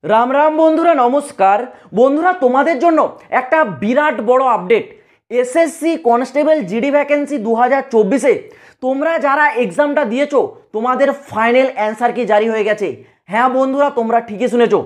রাম রাম বন্ধুরা, নমস্কার বন্ধুরা। তোমাদের জন্য একটা বিরাট বড় update. SSC constable GD vacancy 2024-এ তোমরা যারা এক্সামটা দিয়েছো তোমাদের ফাইনাল অ্যান্সার কি জারি হয়ে গেছে। হ্যাঁ বন্ধুরা, তোমরা ঠিকই শুনেছো।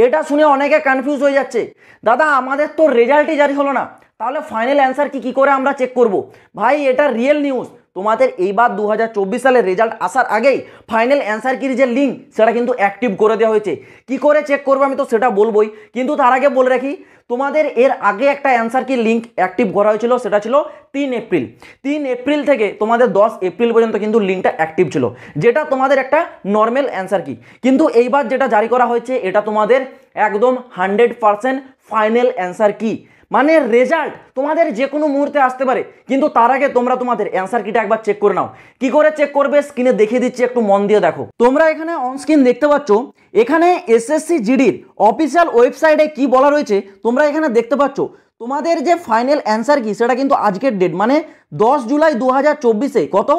এটা শুনে অনেকে কনফিউজ হয়ে যাচ্ছে, দাদা আমাদের তো রেজাল্টই জারি হলো না, তাহলে ফাইনাল অ্যান্সার কি করে আমরা চেক করব। ভাই এটা রিয়েল নিউজ। তোমাদের এইবার 2024 সালের রেজাল্ট আসার আগেই ফাইনাল অ্যান্সার কির যে লিঙ্ক সেটা কিন্তু অ্যাক্টিভ করে দেওয়া হয়েছে। কি করে চেক করবো আমি তো সেটা বলবোই, কিন্তু তার আগে বলে রাখি তোমাদের এর আগে একটা অ্যান্সার কি লিঙ্ক অ্যাক্টিভ করা হয়েছিল, সেটা ছিল 3 এপ্রিল। 3 এপ্রিল থেকে তোমাদের 10 এপ্রিল পর্যন্ত কিন্তু লিঙ্কটা অ্যাক্টিভ ছিল, যেটা তোমাদের একটা নর্মাল অ্যান্সার কি। কিন্তু এইবার যেটা জারি করা হয়েছে এটা তোমাদের একদম 100% ফাইনাল অ্যান্সার কি, মানে রেজাল্ট তোমাদের যে কোনো মুহূর্তে আসতে পারে। কিন্তু তার আগে তোমরা তোমাদের অ্যান্সার কিটা একবার চেক করে নাও। কি করে চেক করবে স্ক্রিনে দেখিয়ে দিচ্ছি, একটু মন দিয়ে দেখো। তোমরা এখানে অন স্ক্রিন দেখতে পাচ্ছ, এখানে এসএসসি জিডির অফিসিয়াল ওয়েবসাইটে কি বলা রয়েছে তোমরা এখানে দেখতে পাচ্ছ। তোমাদের যে ফাইনাল অ্যান্সার কি সেটা কিন্তু আজকের ডেট, মানে 10 জুলাই 2024-এ কত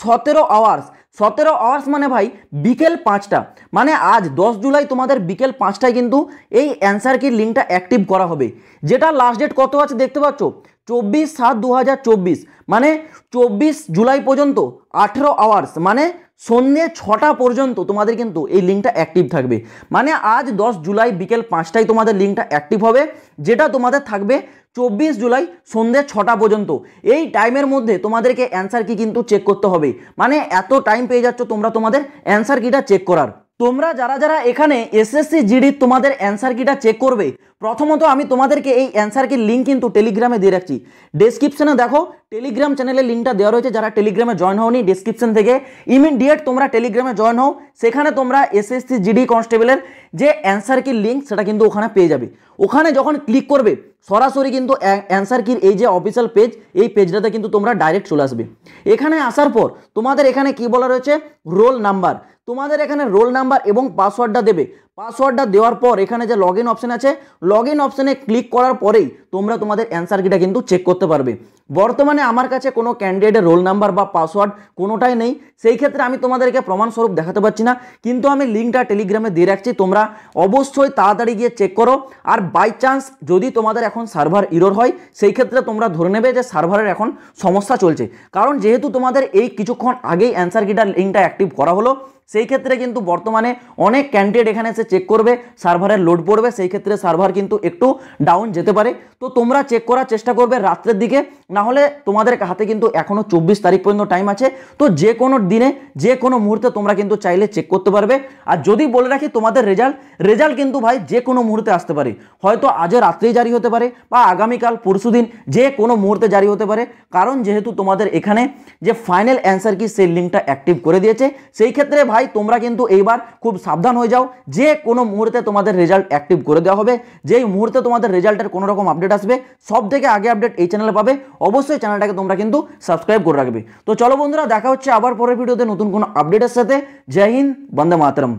17 আওয়ার্স। 17 আওয়ার্স মানে ভাই বিকেল 5টা, মানে আজ 10 জুলাই তোমাদের বিকেল 5টায় কিন্তু এই অ্যান্সার কি লিঙ্কটা অ্যাক্টিভ করা হবে। যেটা লাস্ট ডেট কত আছে দেখতে পাচ্ছ, 24/7/2024, মানে 24 জুলাই পর্যন্ত 18 আওয়ার্স, মানে সন্ধ্যে 6টা পর্যন্ত তোমাদের কিন্তু এই লিঙ্কটা অ্যাক্টিভ থাকবে। মানে আজ 10 জুলাই বিকেল 5টায় তোমাদের লিঙ্কটা অ্যাক্টিভ হবে, যেটা তোমাদের থাকবে 24 জুলাই সন্ধ্যে 6টা পর্যন্ত। এই টাইমের মধ্যে তোমাদেরকে অ্যান্সার কি কিন্তু চেক করতে হবে, মানে এত টাইম পেয়ে যাচ্ছ তোমরা তোমাদের অ্যান্সার কিটা চেক করার। তোমরা যারা যারা এখানে এসএসসি জিডি তোমাদের অ্যান্সার কিটা চেক করবে, প্রথমত আমি তোমাদেরকে এই অ্যান্সার কির লিঙ্ক কিন্তু টেলিগ্রামে দিয়ে রাখছি। ডেসক্রিপশনে দেখো টেলিগ্রাম চ্যানেলের লিঙ্কটা দেওয়া রয়েছে। যারা টেলিগ্রামে জয়েন হওনি, ডেসক্রিপশন থেকে ইমিডিয়েট তোমরা টেলিগ্রামে জয়েন হও। সেখানে তোমরা এসএসসি জিডি কনস্টেবলের যে অ্যান্সার কির লিঙ্ক সেটা কিন্তু ওখানে পেয়ে যাবে। ওখানে যখন ক্লিক করবে সরাসরি কিন্তু অ্যান্সার কির এই যে অফিসিয়াল পেজ, এই পেজটাতে কিন্তু তোমরা ডাইরেক্ট চলে আসবে। এখানে আসার পর তোমাদের এখানে কি বলা রয়েছে, রোল নাম্বার। তোমাদের এখানে রোল নাম্বার এবং পাসওয়ার্ডটা দেবে। পাসওয়ার্ডটা দেওয়ার পর এখানে যে লগ ইন অপশন আছে, লগ ইন অপশনে ক্লিক করার পরেই তোমরা তোমাদের অ্যান্সার কিটা কিন্তু চেক করতে পারবে। বর্তমানে আমার কাছে কোনো ক্যান্ডিডেটের রোল নাম্বার বা পাসওয়ার্ড কোনোটাই নেই, সেই ক্ষেত্রে আমি তোমাদেরকে প্রমাণস্বরূপ দেখাতে পারছি না, কিন্তু আমি লিঙ্কটা টেলিগ্রামে দিয়ে রাখছি। তোমরা অবশ্যই তাড়াতাড়ি গিয়ে চেক করো। আর বাই চান্স যদি তোমাদের এখন সার্ভার ইরর হয়, সেই ক্ষেত্রে তোমরা ধরে নেবে যে সার্ভারের এখন সমস্যা চলছে, কারণ যেহেতু তোমাদের এই কিছুক্ষণ আগেই অ্যান্সার কিটার লিঙ্কটা অ্যাক্টিভ করা হলো, সেই ক্ষেত্রে কিন্তু বর্তমানে অনেক ক্যান্ডিডেট এখানে এসে চেক করবে, সার্ভারের লোড পড়বে, সেই ক্ষেত্রে সার্ভার কিন্তু একটু ডাউন যেতে পারে। তো তোমরা চেক করার চেষ্টা করবে রাত্রের দিকে, না হলে তোমাদের হাতে কিন্তু এখনও 24 তারিখ পর্যন্ত টাইম আছে। তো যে কোনো দিনে যে কোনো মুহূর্তে তোমরা কিন্তু চাইলে চেক করতে পারবে। আর যদি বলে রাখি তোমাদের রেজাল্ট কিন্তু ভাই যে কোনো মুহূর্তে আসতে পারে, হয়তো আজ রাত্রেই জারি হতে পারে বা আগামীকাল পরশুদিন যে কোনো মুহূর্তে জারি হতে পারে, কারণ যেহেতু তোমাদের এখানে যে ফাইনাল অ্যান্সার কি সেই লিঙ্কটা অ্যাক্টিভ করে দিয়েছে। সেই ক্ষেত্রে ভাই তোমরা কিন্তু এইবার খুব সাবধান হয়ে যাও, যে কোনো মুহূর্তে তোমাদের রেজাল্ট অ্যাক্টিভ করে দেওয়া হবে। যেই মুহূর্তে তোমাদের রেজাল্টের কোনো রকম আপডেট আসবে, সব থেকে আগে আপডেট এই চ্যানেলে পাবে। অবশ্যই চ্যানেলটাকে তোমরা কিন্তু সাবস্ক্রাইব করে রাখবে। তো চলো বন্ধুরা, দেখা হচ্ছে আবার পরের ভিডিওতে নতুন কোনো আপডেটের সাথে। জয় হিন্দ, বন্দে মাতরম।